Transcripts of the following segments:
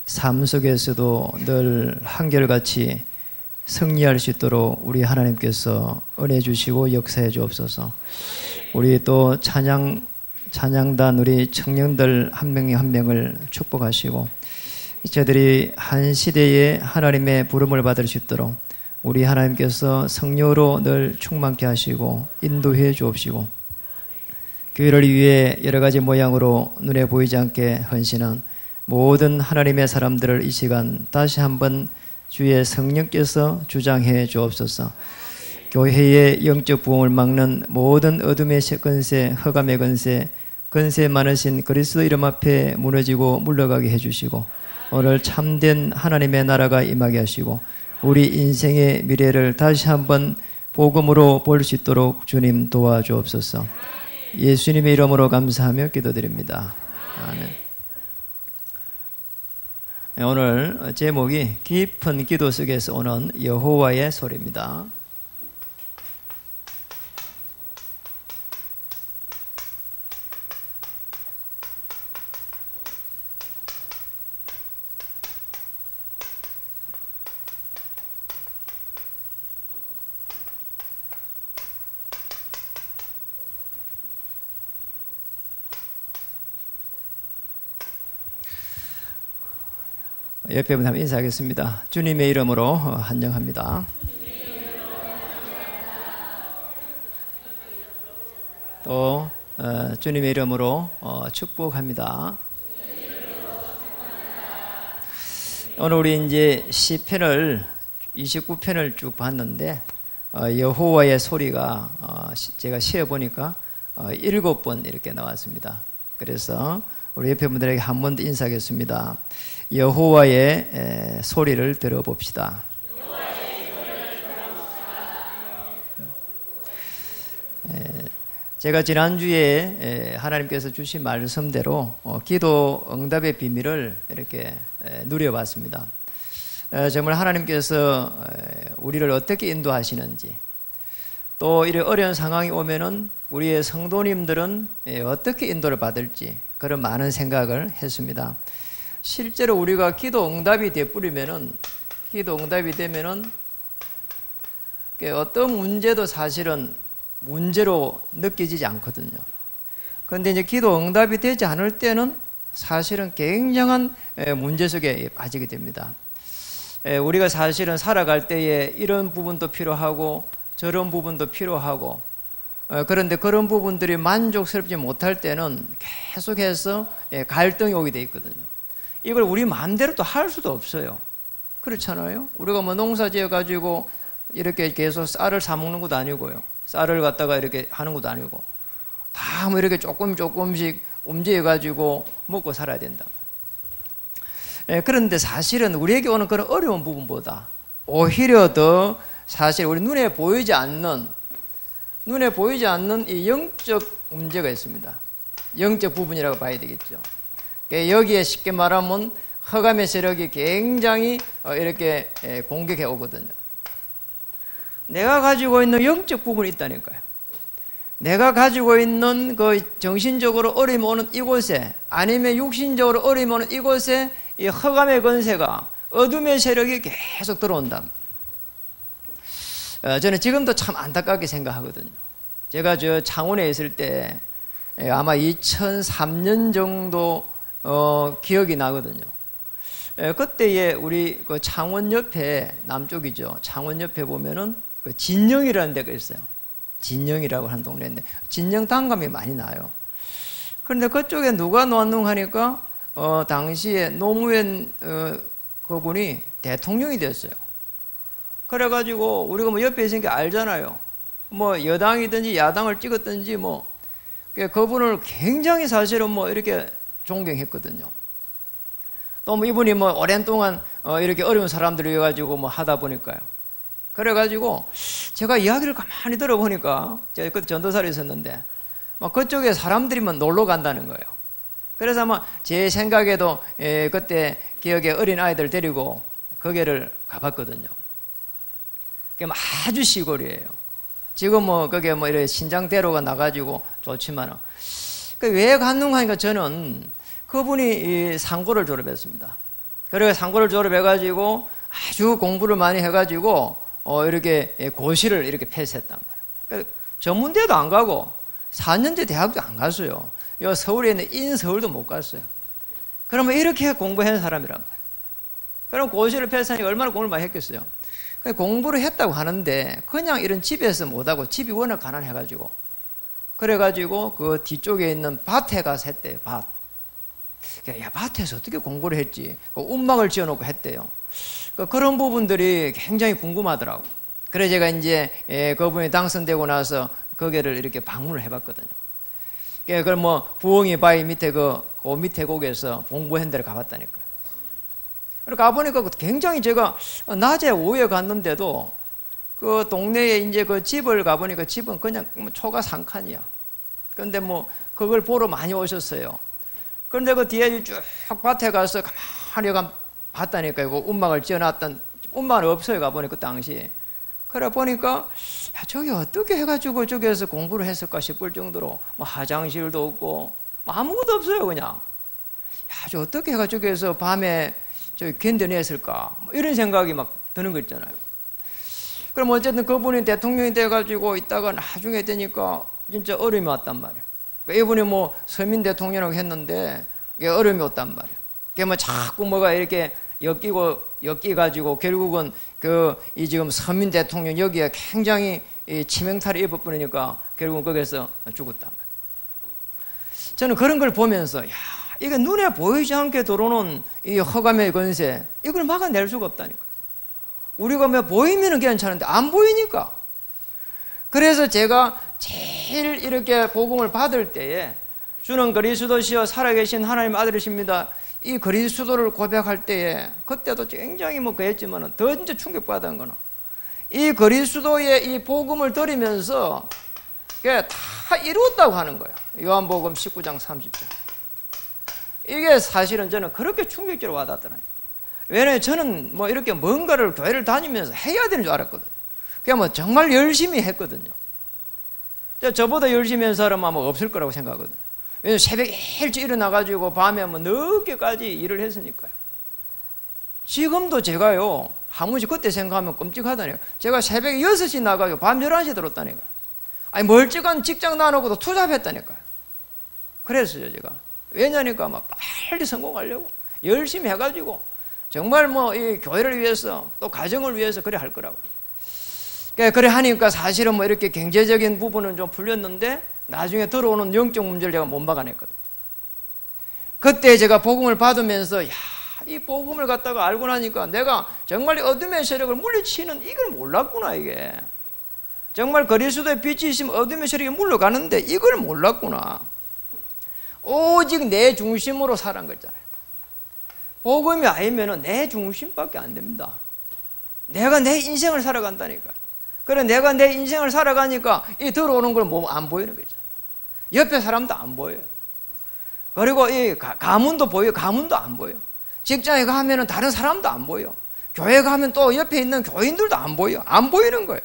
삶 속에서도 늘 한결같이 승리할 수 있도록 우리 하나님께서 은혜 주시고 역사해 주옵소서. 우리 또 찬양단 우리 청년들 한 명이 한 명을 축복하시고 저들이 한 시대에 하나님의 부름을 받을 수 있도록 우리 하나님께서 성령으로 늘 충만케 하시고 인도해 주옵시고 교회를 위해 여러 가지 모양으로 눈에 보이지 않게 헌신한 모든 하나님의 사람들을 이 시간 다시 한번 주의 성령께서 주장해 주옵소서. 교회의 영적 부흥을 막는 모든 어둠의 권세, 흑암의 권세 많으신 그리스도 이름 앞에 무너지고 물러가게 해주시고 오늘 참된 하나님의 나라가 임하게 하시고 우리 인생의 미래를 다시 한번 복음으로 볼 수 있도록 주님 도와주옵소서. 예수님의 이름으로 감사하며 기도드립니다. 아멘. 오늘 제목이 깊은 기도 속에서 오는 여호와의 소리입니다. 옆에 분 한번 인사하겠습니다. 주님의 이름으로 한정합니다. 또 주님의 이름으로 축복합니다. 오늘 우리 이제 시편을 29편을 쭉 봤는데 여호와의 소리가 제가 세어보니까 7번 이렇게 나왔습니다. 그래서 우리 옆에 분들에게 한 번 더 인사하겠습니다. 여호와의 소리를 들어봅시다. 제가 지난주에 하나님께서 주신 말씀대로 기도 응답의 비밀을 이렇게 누려봤습니다. 정말 하나님께서 우리를 어떻게 인도하시는지, 또 이런 어려운 상황이 오면은 우리의 성도님들은 어떻게 인도를 받을지 그런 많은 생각을 했습니다. 실제로 우리가 기도 응답이 되면은 어떤 문제도 사실은 문제로 느껴지지 않거든요. 그런데 이제 기도 응답이 되지 않을 때는 사실은 굉장한 문제 속에 빠지게 됩니다. 우리가 사실은 살아갈 때에 이런 부분도 필요하고 저런 부분도 필요하고 그런데 그런 부분들이 만족스럽지 못할 때는 계속해서 갈등이 오게 돼 있거든요. 이걸 우리 마음대로 또 할 수도 없어요. 그렇잖아요. 우리가 뭐 농사 지어 가지고 이렇게 계속 쌀을 사 먹는 것도 아니고요. 쌀을 갖다가 이렇게 하는 것도 아니고 다 뭐 이렇게 조금씩 움직여 가지고 먹고 살아야 된다. 그런데 사실은 우리에게 오는 그런 어려운 부분보다 오히려 더 사실 우리 눈에 보이지 않는 이 영적 문제가 있습니다. 영적 부분이라고 봐야 되겠죠. 여기에 쉽게 말하면 흑암의 세력이 굉장히 이렇게 공격해 오거든요. 내가 가지고 있는 영적 부분이 있다니까요. 내가 가지고 있는 그 정신적으로 어려움이 오는 이곳에, 아니면 육신적으로 어려움이 오는 이곳에 이 흑암의 권세가, 어둠의 세력이 계속 들어온다. 저는 지금도 참 안타깝게 생각하거든요. 제가 저 창원에 있을 때 아마 2003년 정도 기억이 나거든요. 그때에 우리 그 창원 옆에, 남쪽이죠. 창원 옆에 보면은 그 진영이라는 데가 있어요. 진영이라고 하는 동네인데 진영 단감이 많이 나요. 그런데 그쪽에 누가 놓았는가 하니까 당시에 노무현 그분이 대통령이 됐어요. 그래가지고 우리가 뭐 옆에 있으니까 알잖아요. 뭐 여당이든지 야당을 찍었든지 뭐 그분을 굉장히 사실은 뭐 이렇게 존경했거든요. 또 뭐 이분이 뭐 오랜 동안 이렇게 어려운 사람들이 와가지고 뭐 하다 보니까요. 그래가지고 제가 이야기를 가만히 들어보니까 제가 그때 전도사로 있었는데 막 그쪽에 사람들이 막 놀러 간다는 거예요. 그래서 아마 제 생각에도 그때 기억에 어린 아이들 데리고 거기를 가봤거든요. 그게 아주 시골이에요. 지금 뭐 그게 뭐 이렇게 신장대로가 나가지고 좋지만은 왜 갔는가 하니까 저는 그분이 상고를 졸업했습니다. 그래서 상고를 졸업해가지고 아주 공부를 많이 해가지고 이렇게 고시를 이렇게 패스했단 말이에요. 그러니까 전문대도 안 가고 4년제 대학도 안 갔어요. 요 서울에 있는 인서울도 못 갔어요. 그러면 이렇게 공부한 사람이란 말이에요. 그럼 고시를 패스하니까 얼마나 공부를 많이 했겠어요. 공부를 했다고 하는데 그냥 이런 집에서 못하고 집이 워낙 가난해가지고 그래가지고 그 뒤쪽에 있는 밭에 가서 했대요. 밭. 야, 밭에서 어떻게 공부를 했지? 움막을 지어놓고 했대요. 그런 부분들이 굉장히 궁금하더라고. 그래 제가 이제 그분이 당선되고 나서 거기를 이렇게 방문을 해봤거든요. 그걸 뭐 부엉이 바위 밑에 그 밑에 곡에서 공부한 데를 가봤다니까. 그래 가보니까 굉장히 제가 낮에 오후에 갔는데도 그 동네에 이제 그 집을 가보니까 집은 그냥 초가 3칸이야. 그런데 뭐 그걸 보러 많이 오셨어요. 그런데 그 뒤에 쭉 밭에 가서 가만히 봤다니까요. 그 움막을 지어놨던, 움막은 없어요. 가보니까 그 당시. 그래 보니까 야, 저기 어떻게 해가지고 저기에서 공부를 했을까 싶을 정도로 뭐 화장실도 없고 뭐 아무것도 없어요. 그냥. 야, 저 어떻게 해가지고 저기에서 밤에 저기 견뎌냈을까 뭐 이런 생각이 막 드는 거 있잖아요. 그럼 어쨌든 그분이 대통령이 돼가지고 있다가 나중에 되니까 진짜 어려움이 왔단 말이에요. 이분이 뭐 서민 대통령이라고 했는데 그게 어려움이 왔단 말이에요. 그게 뭐 자꾸 뭐가 이렇게 엮이가지고 결국은 이 지금 서민 대통령 여기에 굉장히 이 치명타를 입어버리니까 결국은 거기서 죽었단 말이에요. 저는 그런 걸 보면서 야, 이게 눈에 보이지 않게 들어오는 이 허감의 권세, 이걸 막아낼 수가 없다니까. 우리가 뭐 보이면 괜찮은데 안 보이니까. 그래서 제가 제일 이렇게 복음을 받을 때에 주는 그리스도시여 살아계신 하나님 아들이십니다. 이 그리스도를 고백할 때에 그때도 굉장히 뭐 그랬지만 더 이제 충격받은 거는 이 그리스도의 이 복음을 들으면서 그게 다 이루었다고 하는 거예요. 요한복음 19장 30절. 이게 사실은 저는 그렇게 충격적으로 와닿더라고요. 왜냐하면 저는 뭐 이렇게 뭔가를 교회를 다니면서 해야 되는 줄 알았거든요. 그냥 뭐 정말 열심히 했거든요. 저보다 열심히 한 사람은 아마 없을 거라고 생각하거든요. 왜냐하면 새벽에 일찍 일어나가지고 밤에 뭐 늦게까지 일을 했으니까요. 지금도 제가요, 하무지 그때 생각하면 끔찍하다니까요. 제가 새벽에 6시 나가고 밤 11시 들었다니까요. 아니, 멀쩡한 직장 나눠고도 투잡했다니까요. 그랬어요, 제가. 왜냐니까 막 빨리 성공하려고 열심히 해가지고 정말 뭐 이 교회를 위해서 또 가정을 위해서 그래 할 거라고. 그래 하니까 사실은 뭐 이렇게 경제적인 부분은 좀 풀렸는데 나중에 들어오는 영적 문제를 제가 못 막아냈거든요. 그때 제가 복음을 받으면서 야, 이 복음을 갖다가 알고 나니까 내가 정말 어둠의 세력을 물리치는 이걸 몰랐구나. 이게 정말 그리스도의 빛이 있으면 어둠의 세력이 물러가는데 이걸 몰랐구나. 오직 내 중심으로 살아간 거잖아요. 복음이 아니면 내 중심밖에 안 됩니다. 내가 내 인생을 살아간다니까. 그래 내가 내 인생을 살아가니까 이 들어오는 걸 뭐 안 보이는 거죠. 옆에 사람도 안 보여요. 그리고 이 가문도 보여요. 가문도 안 보여요. 직장에 가면은 다른 사람도 안 보여. 교회 가면 또 옆에 있는 교인들도 안 보여. 안 보이는 거예요.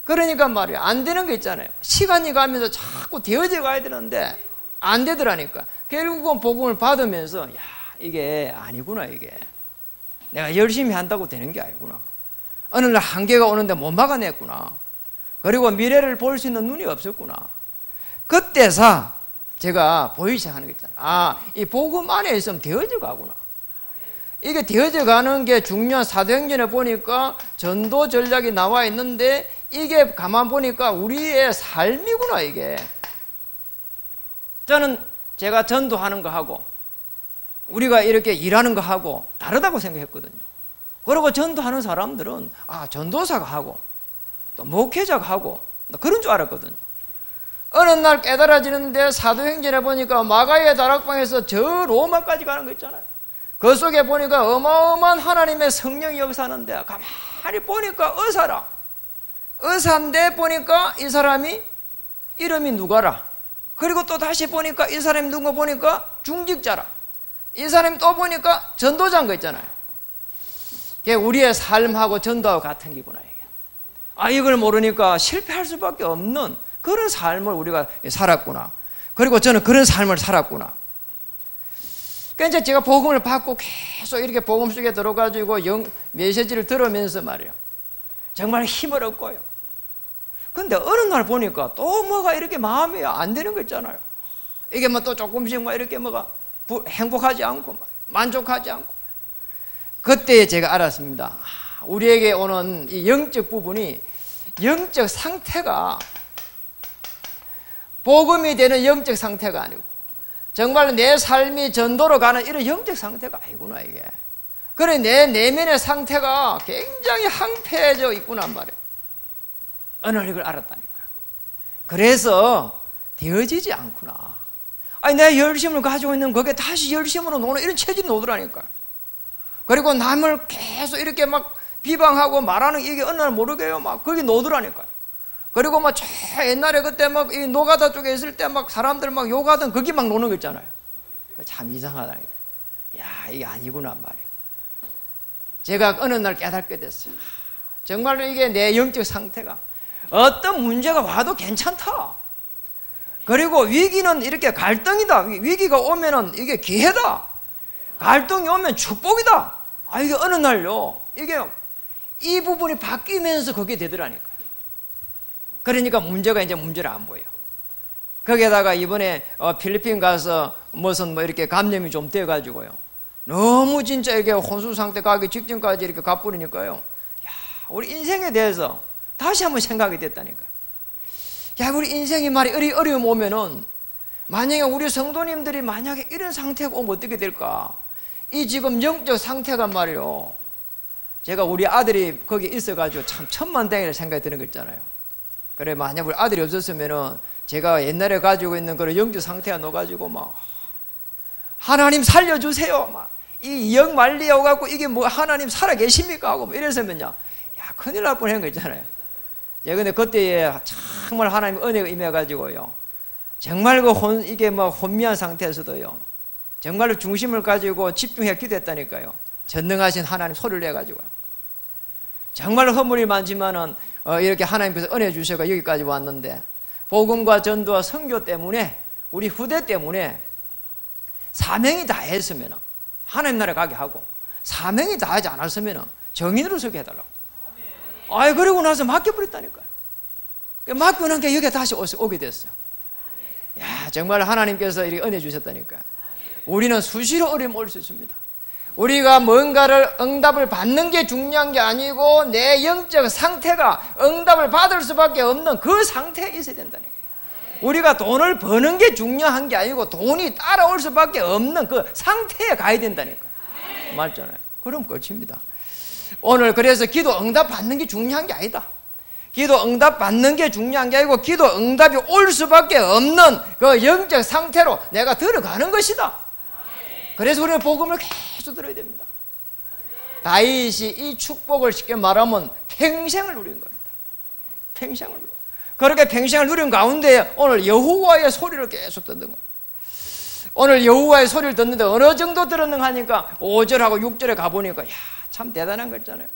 그러니까 말이야, 안 되는 거 있잖아요. 시간이 가면서 자꾸 되어져 가야 되는데 안 되더라니까. 결국은 복음을 받으면서 야, 이게 아니구나. 이게 내가 열심히 한다고 되는 게 아니구나. 어느 날 한계가 오는데 못 막아냈구나. 그리고 미래를 볼 수 있는 눈이 없었구나. 그때서 제가 보이기 시작하는 거 있잖아요. 아, 이 복음 안에 있으면 되어져 가구나. 이게 되어져 가는 게 중요한. 사도행전에 보니까 전도 전략이 나와 있는데 이게 가만 보니까 우리의 삶이구나. 이게 저는 제가 전도하는 거 하고 우리가 이렇게 일하는 거 하고 다르다고 생각했거든요. 그리고 전도하는 사람들은 아, 전도사가 하고 또 목회자가 하고 그런 줄 알았거든요. 어느 날 깨달아지는데 사도행전에 보니까 마가의 다락방에서 저 로마까지 가는 거 있잖아요. 그 속에 보니까 어마어마한 하나님의 성령이 역사하는데 가만히 보니까 의사라. 의사인데 보니까 이 사람이 이름이 누가라. 그리고 또 다시 보니까 이 사람이 누가 보니까 중직자라. 이 사람이 또 보니까 전도자인 거 있잖아요. 그게 우리의 삶하고 전도하고 같은 기구나. 이게. 아, 이걸 모르니까 실패할 수밖에 없는 그런 삶을 우리가 살았구나. 그리고 저는 그런 삶을 살았구나. 그러니까 제가 복음을 받고 계속 이렇게 복음 속에 들어가지고 메시지를 들으면서 말이에요. 정말 힘을 얻고요. 근데 어느 날 보니까 또 뭐가 이렇게 마음이 안 되는 거 있잖아요. 이게 뭐 또 조금씩 뭐 이렇게 뭐가 행복하지 않고 말이에요. 만족하지 않고. 그때 제가 알았습니다. 우리에게 오는 이 영적 부분이 영적 상태가 복음이 되는 영적 상태가 아니고 정말 내 삶이 전도로 가는 이런 영적 상태가 아니구나 이게. 그래 내 내면의 상태가 굉장히 황폐해져 있구나 말이에요. 어느 날 이걸 알았다니까. 그래서 되어지지 않구나. 아니 내 열심을 가지고 있는 거기에 다시 열심으로 노는 이런 체질이 오더라니까. 그리고 남을 계속 이렇게 막 비방하고 말하는 이게 어느 날 모르게요 막 거기 놓더라니까요. 그리고 막 저 옛날에 그때 막 이 노가다 쪽에 있을 때 막 사람들 막 욕하던 거기 막 노는 거 있잖아요. 참 이상하다. 야 이게 아니구나 말이에요. 제가 어느 날 깨닫게 됐어요. 정말로 이게 내 영적 상태가 어떤 문제가 와도 괜찮다. 그리고 위기는 이렇게 갈등이다. 위기가 오면은 이게 기회다. 갈등이 오면 축복이다. 아 이게 어느 날요 이게 이 부분이 바뀌면서 그게 되더라니까요. 그러니까 문제가 이제 문제를 안 보여요. 거기에다가 이번에 필리핀 가서 무슨 뭐 이렇게 감염이 좀 돼가지고요. 너무 진짜 이게 혼수 상태 가기 직전까지 이렇게 가버리니까요. 야, 우리 인생에 대해서 다시 한번 생각이 됐다니까요. 야, 우리 인생이 말이 어려움 오면은 만약에 우리 성도님들이 만약에 이런 상태가 오면 어떻게 될까? 이 지금 영적 상태가 말이요. 제가 우리 아들이 거기 있어가지고 참 천만다행이라 생각이 드는 거 있잖아요. 그래 만약 우리 아들이 없었으면은 제가 옛날에 가지고 있는 그런 영적 상태가 넣어가지고 막 하나님 살려주세요 막 이 영 말리에 오갖고 이게 뭐 하나님 살아 계십니까 하고 뭐 이랬으면요 야 큰일 날 뻔한 거 있잖아요. 예, 근데 그때에 정말 하나님 은혜가 임해가지고요 정말 이게 뭐 혼미한 상태에서도요 정말로 중심을 가지고 집중해 기도했다니까요. 전능하신 하나님 소리를 내가지고요 정말 허물이 많지만은 이렇게 하나님께서 은혜 주셔서 여기까지 왔는데 복음과 전도와 선교 때문에 우리 후대 때문에 사명이 다했으면 하나님 나라 가게 하고 사명이 다하지 않았으면 정인으로 서게 해달라고. 아이 그러고 나서 맡겨버렸다니까요. 맡겨 놓은 게 여기에 다시 오게 됐어요. 야 정말 하나님께서 이렇게 은혜 주셨다니까. 우리는 수시로 어려움 올 수 있습니다. 우리가 뭔가를 응답을 받는 게 중요한 게 아니고 내 영적 상태가 응답을 받을 수밖에 없는 그 상태에 있어야 된다니까. 우리가 돈을 버는 게 중요한 게 아니고 돈이 따라올 수밖에 없는 그 상태에 가야 된다니까. 맞잖아요. 그럼 끝입니다. 오늘 그래서 기도 응답 받는 게 중요한 게 아니다. 기도 응답 받는 게 중요한 게 아니고 기도 응답이 올 수밖에 없는 그 영적 상태로 내가 들어가는 것이다. 그래서 우리는 복음을 계속 들어야 됩니다. 다윗이 이 축복을 쉽게 말하면 평생을 누린 겁니다. 평생을 누린. 그렇게 평생을 누린 가운데 오늘 여호와의 소리를 계속 듣는 거예요. 오늘 여호와의 소리를 듣는데 어느 정도 들었는가 하니까 5절하고 6절에 가보니까 야, 참 대단한 거 있잖아요.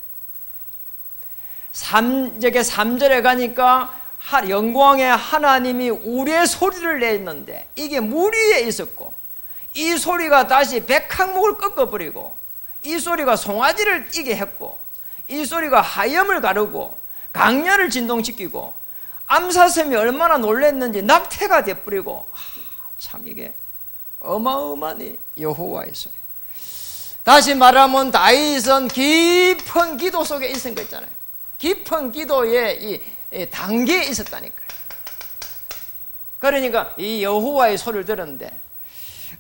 3절에 가니까 영광의 하나님이 우리의 소리를 냈는데 이게 물 위에 있었고 이 소리가 다시 백항목을 꺾어버리고 이 소리가 송아지를 뛰게 했고 이 소리가 하염을 가르고 강야를 진동시키고 암사슴이 얼마나 놀랐는지 낙태가 돼버리고 참 이게 어마어마한 여호와의 소리. 다시 말하면 다윗은 깊은 기도 속에 있은 거 있잖아요. 깊은 기도의 이 단계에 있었다니까요. 그러니까 이 여호와의 소리를 들었는데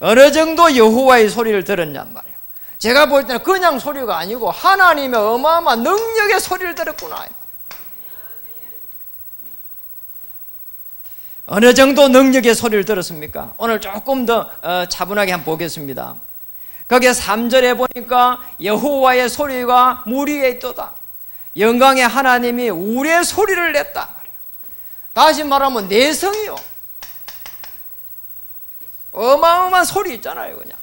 어느 정도 여호와의 소리를 들었냔 말이에요. 제가 볼 때는 그냥 소리가 아니고 하나님의 어마어마한 능력의 소리를 들었구나. 어느 정도 능력의 소리를 들었습니까? 오늘 조금 더 차분하게 한번 보겠습니다. 거기에 3절에 보니까 여호와의 소리가 물 위에 있도다. 영광의 하나님이 우리의 소리를 냈다. 다시 말하면 내성이요. 어마어마한 소리 있잖아요, 그냥.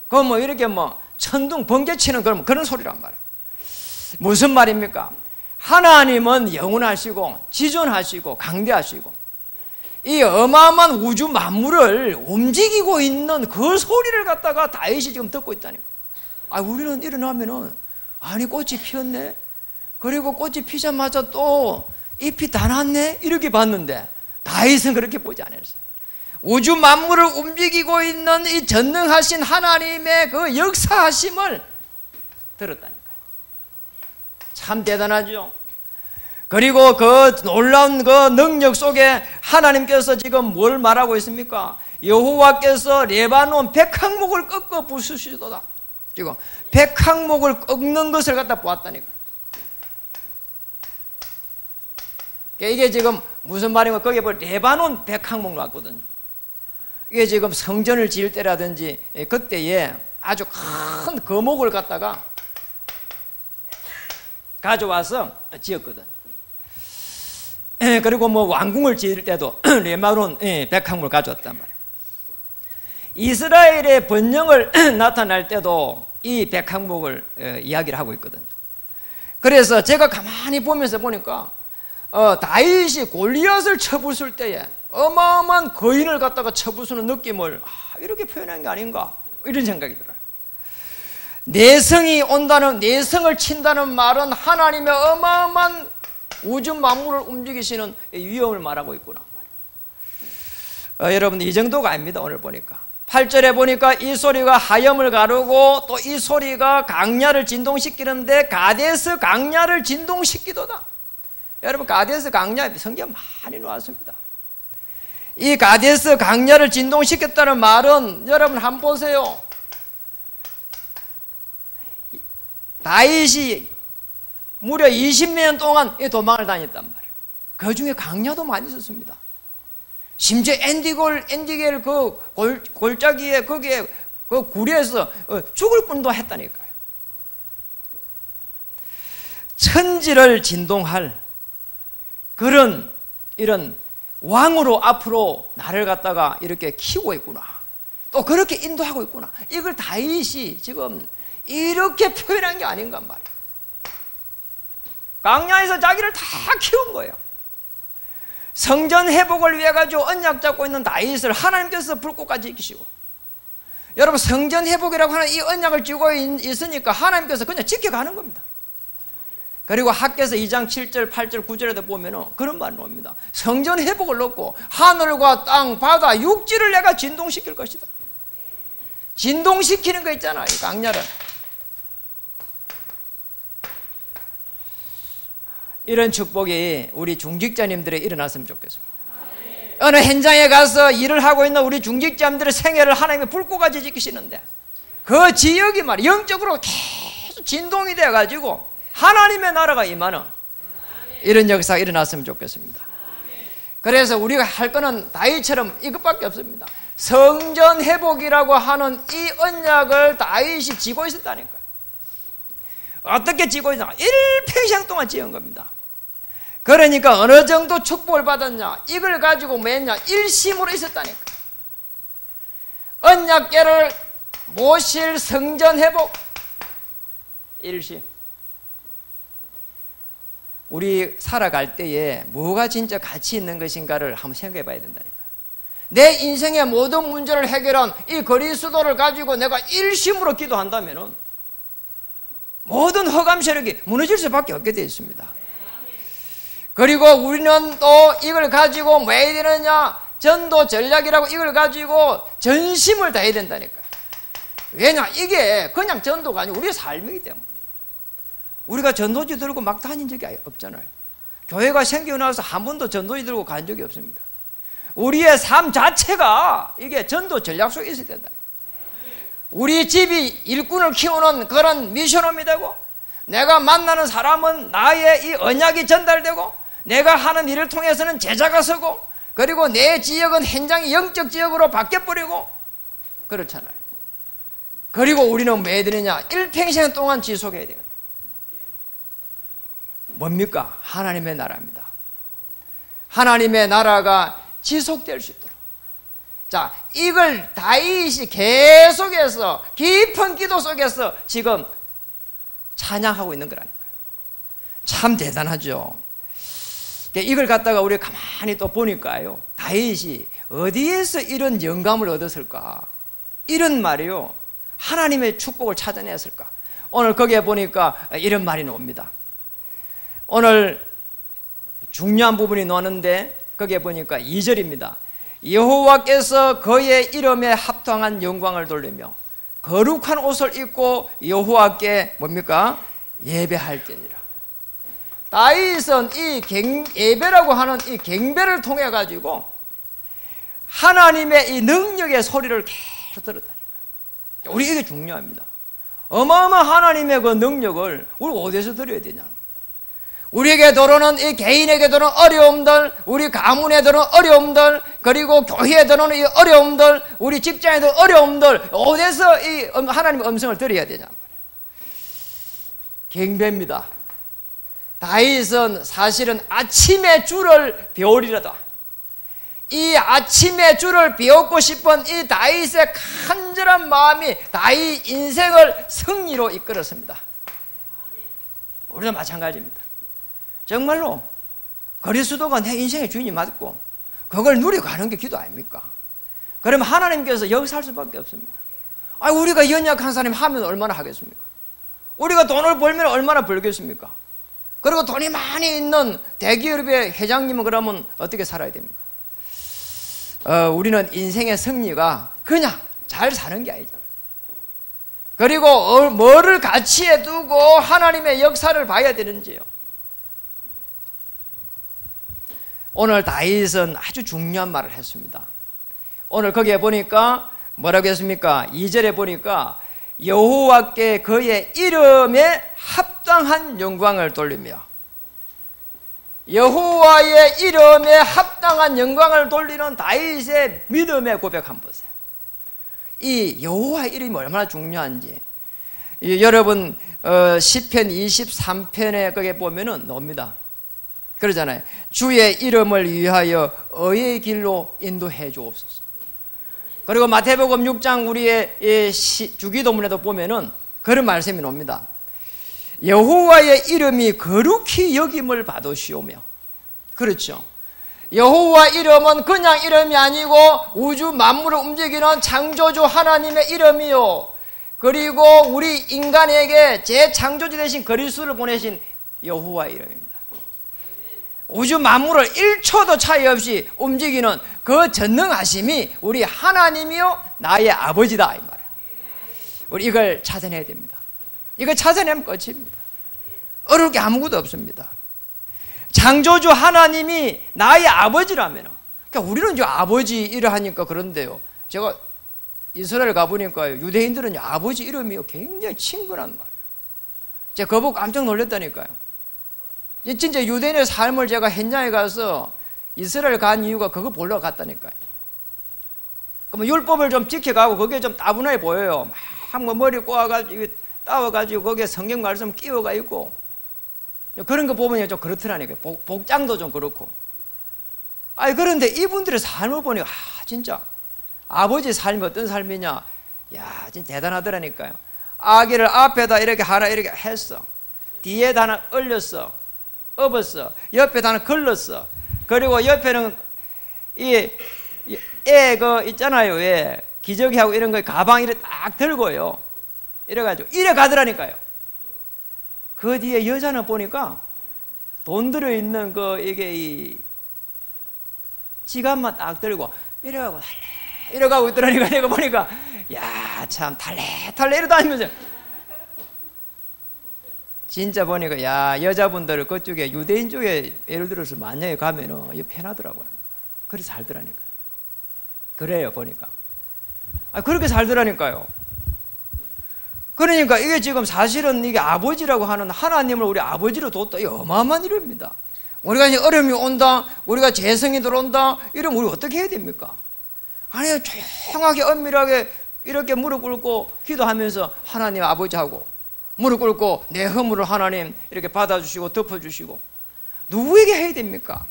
그 뭐 이렇게 뭐 천둥 번개치는 그런 소리란 말이에요. 무슨 말입니까? 하나님은 영원하시고 지존하시고 강대하시고 이 어마어마한 우주 만물을 움직이고 있는 그 소리를 갖다가 다윗이 지금 듣고 있다니까. 우리는 일어나면은 아니 꽃이 피었네. 그리고 꽃이 피자마자 또 잎이 다 났네. 이렇게 봤는데 다윗은 그렇게 보지 않았어요. 우주 만물을 움직이고 있는 이 전능하신 하나님의 그 역사하심을 들었다니까요. 참 대단하죠. 그리고 그 놀라운 그 능력 속에 하나님께서 지금 뭘 말하고 있습니까? 여호와께서 레바논 백향목을 꺾어 부수시도다. 지금 백향목을 꺾는 것을 갖다 보았다니까. 이게 지금 무슨 말인가? 거기에 보면 레바논 백향목 나왔거든요. 이게 지금 성전을 지을 때라든지 그때에 아주 큰 거목을 갖다가 가져와서 지었거든. 그리고 뭐 왕궁을 지을 때도 레바논 백향목을 가져왔단 말이에요. 이스라엘의 번영을 나타날 때도 이 백향목을 이야기를 하고 있거든요. 그래서 제가 가만히 보면서 보니까 다윗이 골리앗을 쳐부술 때에 어마어마한 거인을 갖다가 쳐부수는 느낌을 이렇게 표현한 게 아닌가 이런 생각이 들어요. 내성이 온다는, 내성을 친다는 말은 하나님의 어마어마한 우주 만물을 움직이시는 위엄을 말하고 있구나 말이에요. 여러분 이 정도가 아닙니다. 오늘 보니까 8절에 보니까 이 소리가 하염을 가르고 또 이 소리가 강야를 진동시키는데 가데스 강야를 진동시키도다. 여러분 가데스 강야 성경 많이 나왔습니다. 이 가데스 강야를 진동시켰다는 말은 여러분 한번 보세요. 다윗이 무려 20년 동안 도망을 다녔단 말이에요. 그 중에 강야도 많이 있었습니다. 심지어 엔디겔 그 골짜기에 거기에 그 구리에서 죽을 뻔도 했다니까요. 천지를 진동할 그런 이런 왕으로 앞으로 나를 갖다가 이렇게 키우고 있구나. 또 그렇게 인도하고 있구나. 이걸 다윗이 지금 이렇게 표현한 게 아닌가 말이에요. 광야에서 자기를 다 키운 거예요. 성전 회복을 위해 가지고 언약 잡고 있는 다윗을 하나님께서 불꽃까지 지키시고, 여러분 성전 회복이라고 하는 이 언약을 쥐고 있으니까 하나님께서 그냥 지켜가는 겁니다. 그리고 학개서 2장 7절 8절 9절에도 보면 그런 말이 나옵니다. 성전 회복을 놓고 하늘과 땅 바다 육지를 내가 진동시킬 것이다. 진동시키는 거 있잖아, 이 강야를. 이런 축복이 우리 중직자님들에 일어났으면 좋겠습니다. 어느 현장에 가서 일을 하고 있는 우리 중직자님들의 생애를 하나님의 불꽃같이 지키시는데 그 지역이 말이야 영적으로 계속 진동이 돼가지고 하나님의 나라가 임하는 이런 역사가 일어났으면 좋겠습니다. 그래서 우리가 할 거는 다윗처럼 이것밖에 없습니다. 성전 회복이라고 하는 이 언약을 다윗이 지고 있었다니까요. 어떻게 지고 있나? 일평생 동안 지은 겁니다. 그러니까 어느 정도 축복을 받았냐? 이걸 가지고 뭐 했냐? 일심으로 있었다니까. 언약궤를 모실 성전 회복 일심. 우리 살아갈 때에 뭐가 진짜 가치 있는 것인가를 한번 생각해 봐야 된다니까. 내 인생의 모든 문제를 해결한 이 그리스도를 가지고 내가 일심으로 기도한다면은 모든 허감 세력이 무너질 수밖에 없게 되어 있습니다. 그리고 우리는 또 이걸 가지고 뭐 해야 되느냐? 전도 전략이라고 이걸 가지고 전심을 다해야 된다니까요. 왜냐? 이게 그냥 전도가 아니고 우리의 삶이기 때문에. 우리가 전도지 들고 막 다닌 적이 없잖아요. 교회가 생기고 나서 한 번도 전도지 들고 간 적이 없습니다. 우리의 삶 자체가 이게 전도 전략 속에 있어야 된다. 우리 집이 일꾼을 키우는 그런 미션홈이 되고, 내가 만나는 사람은 나의 이 언약이 전달되고, 내가 하는 일을 통해서는 제자가 서고, 그리고 내 지역은 현장이 영적 지역으로 바뀌어버리고 그렇잖아요. 그리고 우리는 뭐 해야 되느냐? 일평생 동안 지속해야 돼요. 뭡니까? 하나님의 나라입니다. 하나님의 나라가 지속될 수 있도록. 자, 이걸 다윗이 계속해서 깊은 기도 속에서 지금 찬양하고 있는 거라니까요. 참 대단하죠. 이걸 갖다가 우리 가만히 또 보니까요, 다윗이 어디에서 이런 영감을 얻었을까? 이런 말이요, 하나님의 축복을 찾아냈을까? 오늘 거기에 보니까 이런 말이 나옵니다. 오늘 중요한 부분이 나오는데 거기에 보니까 2절입니다. 여호와께서 그의 이름에 합당한 영광을 돌리며 거룩한 옷을 입고 여호와께 뭡니까? 예배할지니라. 다윗은 이 예배라고 하는 이 경배를 통해 가지고 하나님의 이 능력의 소리를 계속 들었다니까요. 우리 이게 중요합니다. 어마어마한 하나님의 그 능력을 우리 어디서 들어야 되냐? 우리에게 들어오는 이 개인에게 들어오는 어려움들, 우리 가문에 들어오는 어려움들, 그리고 교회에 들어오는 이 어려움들, 우리 직장에 들어오는 어려움들, 어디서 이 하나님의 음성을 들어야 되냐? 경배입니다. 다윗은 사실은 아침의 주를 배우리로다. 이 아침의 주를 배우고 싶은 이 다윗의 간절한 마음이 다윗 인생을 승리로 이끌었습니다. 우리도 마찬가지입니다. 정말로 그리스도가 내 인생의 주인이 맞고 그걸 누리고 가는 게 기도 아닙니까? 그러면 하나님께서 역사할 수밖에 없습니다. 우리가 연약한 사람이 하면 얼마나 하겠습니까? 우리가 돈을 벌면 얼마나 벌겠습니까? 그리고 돈이 많이 있는 대기업의 회장님은 그러면 어떻게 살아야 됩니까? 우리는 인생의 승리가 그냥 잘 사는 게 아니잖아요. 그리고 뭐를 가치에 두고 하나님의 역사를 봐야 되는지요. 오늘 다윗은 아주 중요한 말을 했습니다. 오늘 거기에 보니까 뭐라고 했습니까? 2절에 보니까 여호와께 그의 이름에 합당한 영광을 돌리며, 여호와의 이름에 합당한 영광을 돌리는 다윗의 믿음의 고백 한번 보세요. 이 여호와의 이름이 얼마나 중요한지 여러분 시편 23편에 거기에 보면은 나옵니다. 그러잖아요. 주의 이름을 위하여 의의 길로 인도해 주옵소서. 그리고 마태복음 6장 우리의 주기도문에도 보면은 그런 말씀이 나옵니다. 여호와의 이름이 거룩히 여김을 받으시오며. 그렇죠. 여호와 이름은 그냥 이름이 아니고 우주 만물을 움직이는 창조주 하나님의 이름이요, 그리고 우리 인간에게 재창조주 되신 그리스도를 보내신 여호와의 이름입니다. 우주 만물을 1초도 차이 없이 움직이는 그 전능하심이 우리 하나님이요 나의 아버지다, 이 말이에요. 우리 이걸 찾아내야 됩니다. 이걸 찾아내면 끝입니다. 어려울 게 아무것도 없습니다. 창조주 하나님이 나의 아버지라면, 그러니까 우리는 이제 아버지 일을 하니까 그런데요, 제가 이스라엘 가보니까요, 유대인들은 아버지 이름이 굉장히 친근한 말이에요. 제가 그거 보고 깜짝 놀랐다니까요. 진짜 유대인의 삶을 제가 현장에 가서 이스라엘 간 이유가 그거 보러 갔다니까요. 그러면 율법을 좀 지켜가고 그게 좀 따분해 보여요. 막 머리 꼬아가지고 따와가지고 거기에 성경 말씀 끼워가 있고 그런 거 보면 좀 그렇더라니까요. 복장도 좀 그렇고. 그런데 이분들의 삶을 보니 진짜 아버지 삶이 어떤 삶이냐, 야 진짜 대단하더라니까요. 아기를 앞에다 이렇게 하나 이렇게 했어, 뒤에다 하나 얼렸어, 업었어, 옆에다 하나 걸렀어, 그리고 옆에는 그 있잖아요, 왜 기저귀하고 이런 거 가방 이렇게 딱 들고요, 이래가지고 이래 가더라니까요. 그 뒤에 여자는 보니까 돈 들어있는 이게 이 지갑만 딱 들고 이래가고 달래 이래가고 있더라니까. 내가 보니까 야 참 달래 이러 다니면서 진짜 보니까 야 여자분들 그쪽에 유대인 쪽에 예를 들어서 만약에 가면은 편하더라고요. 그렇게 살더라니까. 그래요 보니까. 그렇게 살더라니까요. 그러니까 이게 지금 사실은 이게 아버지라고 하는 하나님을 우리 아버지로 뒀다, 이 어마어마한 일입니다. 우리가 이제 어려움이 온다, 우리가 재성이 들어온다, 이러면 우리 어떻게 해야 됩니까? 아니 조용하게 엄밀하게 이렇게 무릎 꿇고 기도하면서 하나님 아버지하고 무릎 꿇고 내 허물을 하나님 이렇게 받아주시고 덮어주시고, 누구에게 해야 됩니까?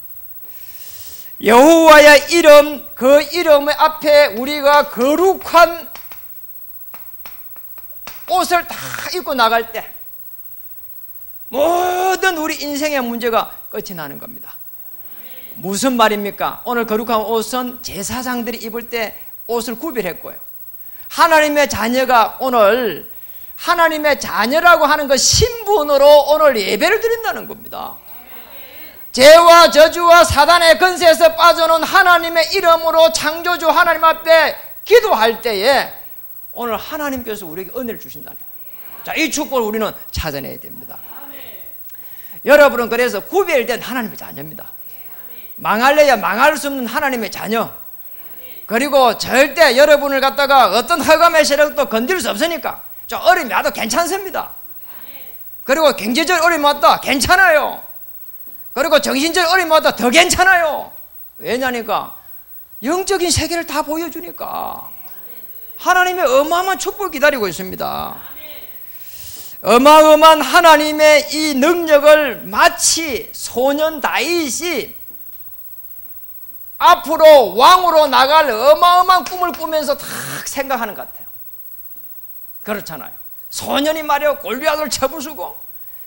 여호와의 이름, 그 이름의 앞에 우리가 거룩한 옷을 다 입고 나갈 때 모든 우리 인생의 문제가 끝이 나는 겁니다. 무슨 말입니까? 오늘 거룩한 옷은 제사장들이 입을 때 옷을 구별했고요. 하나님의 자녀가 오늘 하나님의 자녀라고 하는 그 신분으로 오늘 예배를 드린다는 겁니다. 죄와 저주와 사단의 근세에서 빠져나온 하나님의 이름으로 창조주 하나님 앞에 기도할 때에 오늘 하나님께서 우리에게 은혜를 주신다는 거예요. 자, 이 축복을 우리는 찾아내야 됩니다. 여러분은 그래서 구별된 하나님의 자녀입니다. 망할래야 망할 수 없는 하나님의 자녀. 그리고 절대 여러분을 갖다가 어떤 흑암의 세력도 건드릴 수 없으니까 좀 어려움이 와도 괜찮습니다. 그리고 경제적 어려움이 왔다 괜찮아요. 그리고 정신적 어려움이 왔다 더 괜찮아요. 왜냐니까 영적인 세계를 다 보여주니까 하나님의 어마어마한 축복을 기다리고 있습니다. 어마어마한 하나님의 이 능력을 마치 소년 다윗이 앞으로 왕으로 나갈 어마어마한 꿈을 꾸면서 딱 생각하는 것 같아요. 그렇잖아요. 소년이 말이요 골리앗을 쳐부수고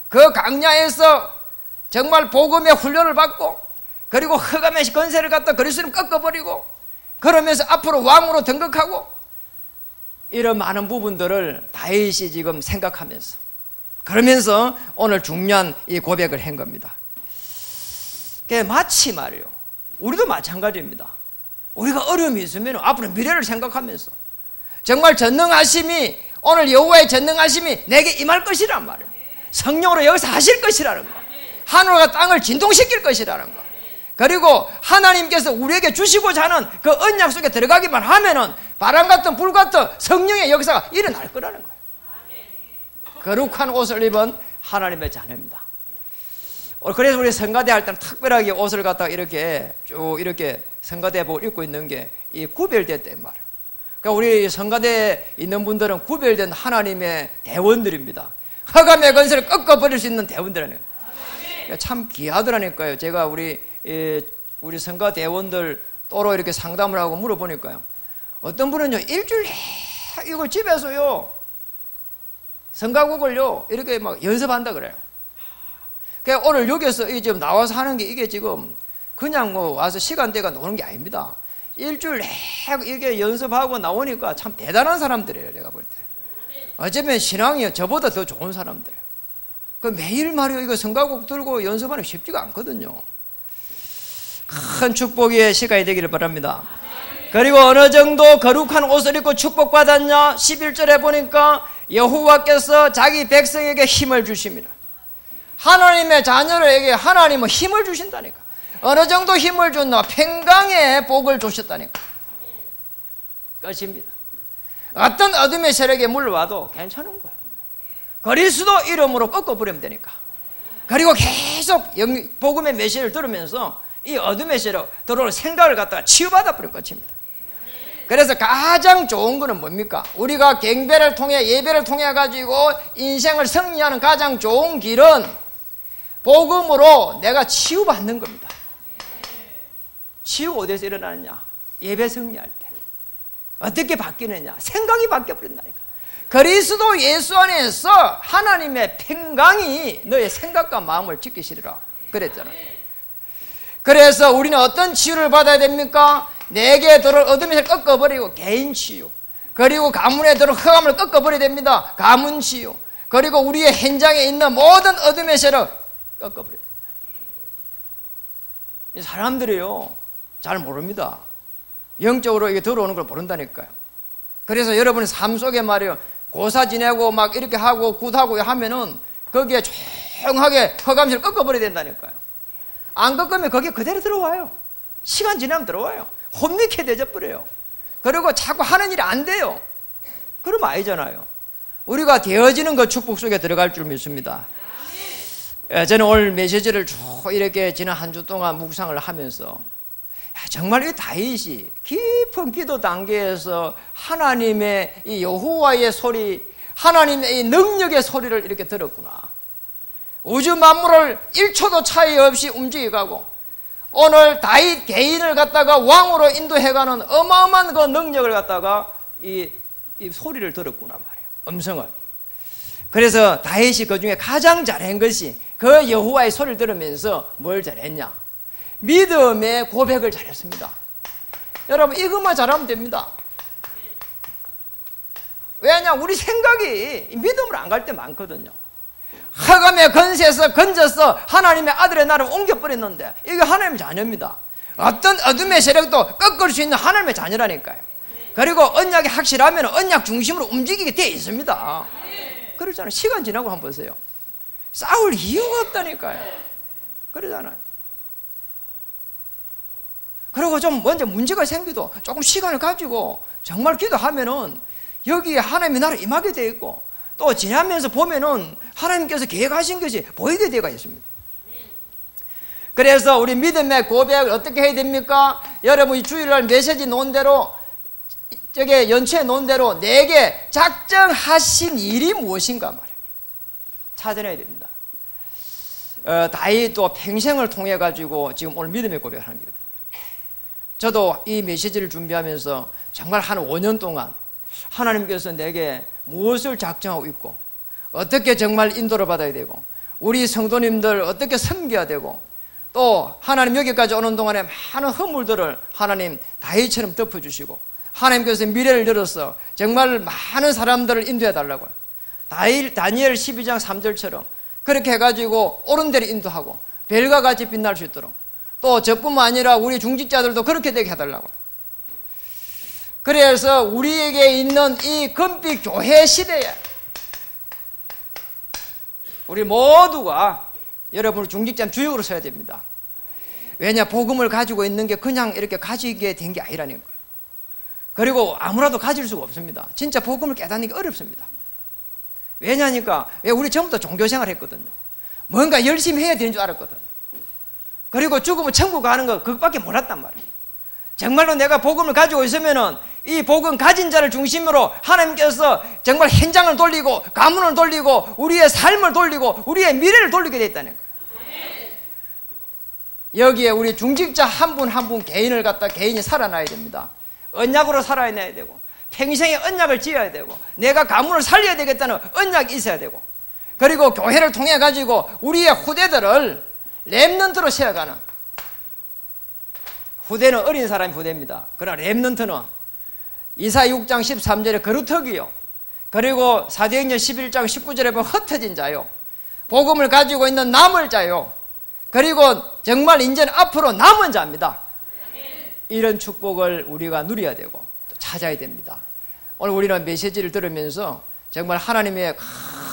그 강야에서 정말 복음의 훈련을 받고 그리고 흑암의 건세를 갖다 그리스도를 꺾어버리고 그러면서 앞으로 왕으로 등극하고 이런 많은 부분들을 다윗이 지금 생각하면서 그러면서 오늘 중요한 이 고백을 한 겁니다. 마치 말이요 우리도 마찬가지입니다. 우리가 어려움이 있으면 앞으로 미래를 생각하면서 정말 전능하심이 오늘 여호와의 전능하심이 내게 임할 것이란 말이에요. 성령으로 여기서 하실 것이라는 거, 하늘과 땅을 진동시킬 것이라는 거, 그리고 하나님께서 우리에게 주시고자 하는 그 언약 속에 들어가기만 하면은 바람 같은 불 같은 성령의 역사가 일어날 거라는 거예요. 거룩한 옷을 입은 하나님의 자녀입니다. 그래서 우리 성가대 할 때는 특별하게 옷을 갖다가 이렇게 쭉 이렇게 성가대복을 입고 있는 게 이 구별됐단 말이에요. 그러니까 우리 성가대에 있는 분들은 구별된 하나님의 대원들입니다. 흑암의 건세를 꺾어버릴 수 있는 대원들이라는 거예요. 참 귀하더라니까요. 제가 우리 성가 대원들 또로 이렇게 상담을 하고 물어보니까요. 어떤 분은요 일주일 이거 집에서요 성가곡을요 이렇게 막 연습한다 그래요. 그러니까 오늘 여기서 지금 나와서 하는 게 이게 지금 그냥 뭐 와서 시간대가 노는 게 아닙니다. 일주일 이렇게 연습하고 나오니까 참 대단한 사람들이에요. 제가 볼 때 어쩌면 신앙이 저보다 더 좋은 사람들이에요. 그 매일 말이요 이거 성가곡 들고 연습하는 게 쉽지가 않거든요. 큰 축복의 시간이 되기를 바랍니다. 그리고 어느 정도 거룩한 옷을 입고 축복받았냐 11절에 보니까 여호와께서 자기 백성에게 힘을 주십니다. 하나님의 자녀에게 하나님은 힘을 주신다니까. 어느 정도 힘을 줬나 평강의 복을 주셨다니까. 것입니다. 어떤 어둠의 세력에 물러와도 괜찮은 거예요. 그리스도 이름으로 꺾어버리면 되니까. 그리고 계속 복음의 메시지를 들으면서 이 어둠의 세력 들어올 생각을 갖다가 치유받아 버릴 것입니다. 그래서 가장 좋은 거는 뭡니까? 우리가 경배를 통해 예배를 통해 가지고 인생을 승리하는 가장 좋은 길은 복음으로 내가 치유받는 겁니다. 치유가 어디서 일어나느냐? 예배 승리할 때. 어떻게 바뀌느냐? 생각이 바뀌어버린다니까. 그리스도 예수 안에서 하나님의 평강이 너의 생각과 마음을 지키시리라 그랬잖아요. 그래서 우리는 어떤 치유를 받아야 됩니까? 내게 들어올 어둠을 꺾어버리고 개인 치유, 그리고 가문에 들어올 흑암을 꺾어버려야 됩니다. 가문 치유, 그리고 우리의 현장에 있는 모든 어둠의 세력 꺾어버려야 됩니다. 사람들이요 잘 모릅니다. 영적으로 이게 들어오는 걸 모른다니까요. 그래서 여러분의 삶 속에 말이에요 고사 지내고 막 이렇게 하고 굿하고 하면은 거기에 조용하게 흑암을 꺾어버려야 된다니까요. 안 꺾으면 거기에 그대로 들어와요. 시간 지나면 들어와요. 혼미케 되어버려요. 그리고 자꾸 하는 일이 안 돼요. 그러면 아니잖아요. 우리가 되어지는 그 축복 속에 들어갈 줄 믿습니다. 저는 오늘 메시지를 쭉 이렇게 지난 한 주 동안 묵상을 하면서 정말 이 다윗이 깊은 기도 단계에서 하나님의 이 여호와의 소리, 하나님의 이 능력의 소리를 이렇게 들었구나. 우주 만물을 1초도 차이 없이 움직여가고 오늘 다윗 개인을 갖다가 왕으로 인도해가는 어마어마한 그 능력을 갖다가 이 소리를 들었구나 말이에요. 음성을. 그래서 다윗이 그 중에 가장 잘한 것이 그 여호와의 소리를 들으면서 뭘 잘했냐? 믿음의 고백을 잘했습니다. 여러분, 이것만 잘하면 됩니다. 왜냐, 우리 생각이 믿음으로 안 갈 때 많거든요. 하감의 건세에서 건져서 하나님의 아들의 나라를 옮겨버렸는데 이게 하나님의 자녀입니다. 어떤 어둠의 세력도 꺾을 수 있는 하나님의 자녀라니까요. 그리고 언약이 확실하면 언약 중심으로 움직이게 되어 있습니다. 그렇잖아요. 시간 지나고 한번 보세요. 싸울 이유가 없다니까요. 그러잖아요. 그리고 좀 먼저 문제가 생기도 조금 시간을 가지고 정말 기도하면은 여기에 하나님의 나라 임하게 되어 있고, 또 지나면서 보면은 하나님께서 계획하신 것이 보이게 되어 있습니다. 그래서 우리 믿음의 고백을 어떻게 해야 됩니까? 여러분이 주일날 메시지 놓은 대로, 저게 연초에 놓은 대로 내게 작정하신 일이 무엇인가 말이에요. 찾아내야 됩니다. 다윗도 평생을 통해 가지고 지금 오늘 믿음의 고백을 하는 거거든요. 저도 이 메시지를 준비하면서 정말 한 5년 동안 하나님께서 내게 무엇을 작정하고 있고, 어떻게 정말 인도를 받아야 되고, 우리 성도님들 어떻게 섬겨야 되고, 또 하나님 여기까지 오는 동안에 많은 허물들을 하나님 다윗처럼 덮어주시고, 하나님께서 미래를 열어서 정말 많은 사람들을 인도해 달라고요. 다니엘 12장 3절처럼 그렇게 해가지고 옳은 데를 인도하고 별과 같이 빛날 수 있도록, 또 저뿐만 아니라 우리 중직자들도 그렇게 되게 해달라고요. 그래서 우리에게 있는 이 금빛 교회 시대에 우리 모두가 여러분 중직자 주역으로 서야 됩니다. 왜냐, 복음을 가지고 있는 게 그냥 이렇게 가지게 된 게 아니라는 거예요. 그리고 아무라도 가질 수가 없습니다. 진짜 복음을 깨닫는 게 어렵습니다. 왜냐니까, 우리 전부터 종교생활 했거든요. 뭔가 열심히 해야 되는 줄 알았거든요. 그리고 죽으면 천국 가는 거 그것밖에 몰랐단 말이에요. 정말로 내가 복음을 가지고 있으면은 이 복음 가진 자를 중심으로 하나님께서 정말 현장을 돌리고 가문을 돌리고 우리의 삶을 돌리고 우리의 미래를 돌리게 돼 있다는 거예요. 여기에 우리 중직자 한 분 한 분 개인을 갖다 개인이 살아나야 됩니다. 언약으로 살아내야 되고, 평생의 언약을 지어야 되고, 내가 가문을 살려야 되겠다는 언약이 있어야 되고, 그리고 교회를 통해 가지고 우리의 후대들을 렘넌트로 세워가는, 후대는 어린 사람이 후대입니다. 그러나 렘넌트는 이사야 6장 13절에 거루터기요, 그리고 사도행전 11장 19절에 보면 흩어진 자요, 복음을 가지고 있는 남을 자요, 그리고 정말 이제는 앞으로 남은 자입니다. 이런 축복을 우리가 누려야 되고 또 찾아야 됩니다. 오늘 우리는 메시지를 들으면서 정말 하나님의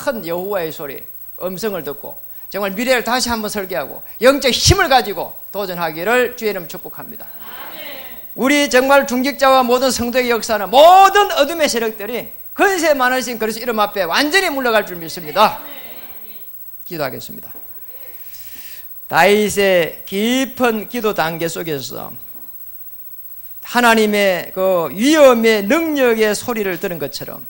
큰 여호와의 소리, 음성을 듣고 정말 미래를 다시 한번 설계하고 영적 힘을 가지고 도전하기를 주의 이름 축복합니다. 우리 정말 중직자와 모든 성도의 역사는 모든 어둠의 세력들이 건세 많으신 그리스도 이름 앞에 완전히 물러갈 줄 믿습니다. 기도하겠습니다. 다윗의 깊은 기도 단계 속에서 하나님의 그 위엄의 능력의 소리를 들은 것처럼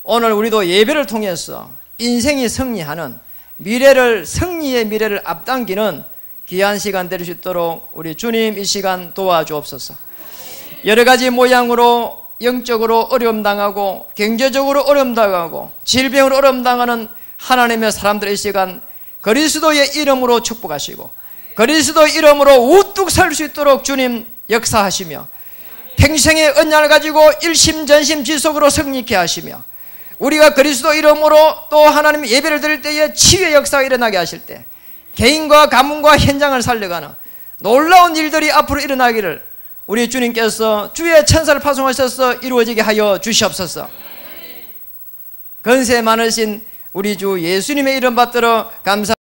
오늘 우리도 예배를 통해서 인생이 승리하는 미래를, 승리의 미래를 앞당기는 귀한 시간 될 수 있도록 우리 주님 이 시간 도와주옵소서. 여러 가지 모양으로 영적으로 어려움 당하고 경제적으로 어려움 당하고 질병으로 어려움 당하는 하나님의 사람들의 시간 그리스도의 이름으로 축복하시고 그리스도 이름으로 우뚝 설 수 있도록 주님 역사하시며 평생의 언약을 가지고 일심전심지속으로 승리케 하시며 우리가 그리스도 이름으로 또 하나님 예배를 드릴 때에 치유의 역사가 일어나게 하실 때 개인과 가문과 현장을 살려가는 놀라운 일들이 앞으로 일어나기를 우리 주님께서 주의 천사를 파송하셔서 이루어지게 하여 주시옵소서. 건세 많으신 우리 주 예수님의 이름 받들어 감사